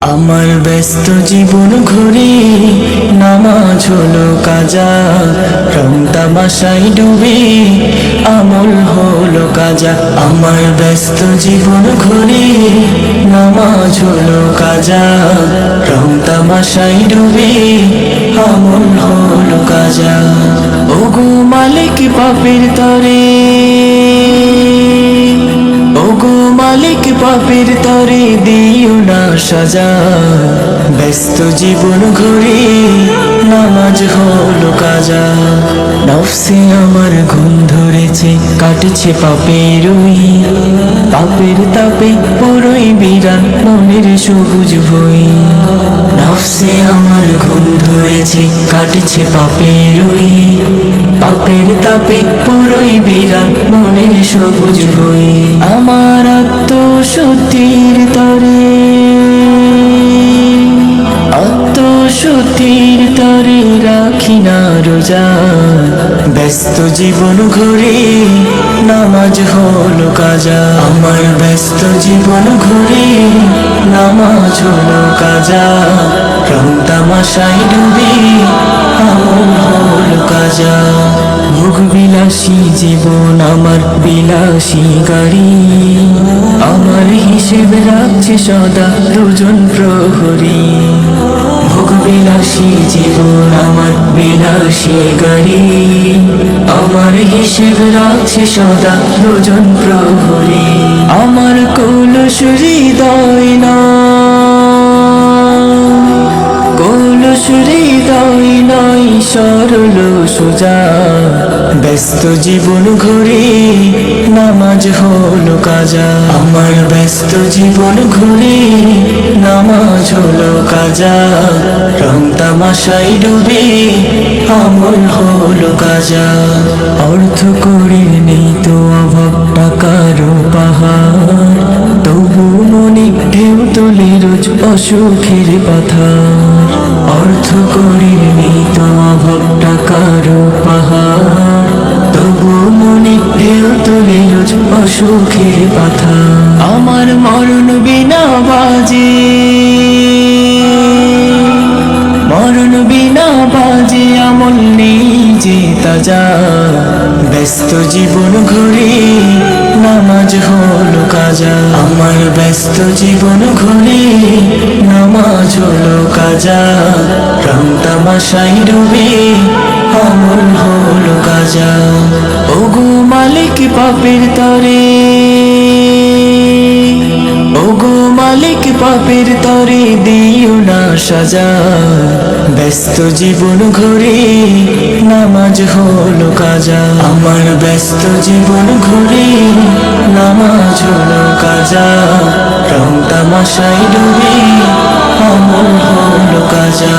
আমার ব্যস্ত জীবন ঘুরে নামাজ হলো কাজা, রং তামাশায় ডুবে আমল হলো কাজা। আমার ব্যস্ত জীবন ঘুরে নামাজ হলো কাজা, রং তামাশায় ডুবে আমল হলো কাজা। ওগো মালিক পাপের তরে, ওগো মালিক পাপের তরে দিও না সাজা। ব্যস্ত জীবন ঘুরে নামাজ হলো কাজা। নফসে আমার ঘুম ধরেছে, কাটছে পাপের ওই পাপের তাপে পুরোই বিরান মনের সবুজ ভই। নফসে আমার ঘুম ধরেছে, কাটছে পাপের ওই পাপের তাপে পুরোই বিরান মনের সবুজ ভই। আমার আত্মশুদ্ধির তরে, আত্মশুদ্ধির তরে রাখি না রোজা। ব্যস্ত জীবন ঘুরে নামাজ হলো কাজা। আমার ব্যস্ত জীবন ঘুরে নামাজ হলো কাজা, রং তামাশায় ডুবে আমল হলো কাজা। ভোগ বিলাসী জীবন আমার বিলাসী গাড়ি, আমার হিসেব রাখছে সদা দুজন প্রহরী। ভোগ বিলাসী জীবন আমার বিলাসী গাড়ি, আমার হিসেব রাখছে সদা দুজন প্রহরী। আমার কলস হৃদয় না, কলস হৃদয় নয় সরল সোজা। ব্যস্ত জীবন ঘুরে নামাজ হলো কাজা। আমার ব্যস্ত জীবন ঘুরে নামাজ হলো কাজা, রং তামাশায় ডুবে আমল হলো কাজা। অর্থ করে নেই তো অভাব, টাকারও পাহাড়, তবু মনে ঢেউ তোলে রোজ অসুখের পাথার। অর্থ করে নেই তো অভাব, টাকারও পাহাড়, তবু মনে ঢেউ তোলে রোজ অসুখের পাথার। আমার মরণ বিনা বাজে, মরণ বিনা বাজে আমল নেই যে তাজা। ব্যস্ত জীবন ঘুরে নামাজ হলো কাজা। আমার ব্যস্ত জীবন ঘুরে নামাজ হলো কাজা, রং তামাশায় ডুবে আমল হলো কাজা। ওগো মালিক পাপের তরে, ওগো মালিক পাপের তরে দিও না সাজা। ব্যস্ত জীবন ঘুরে নামাজ হলো কাজা। আমার ব্যস্ত জীবন ঘুরে নামাজ হলো কাজা, রং তামাশায় ডুবে আমল হলো কাজা।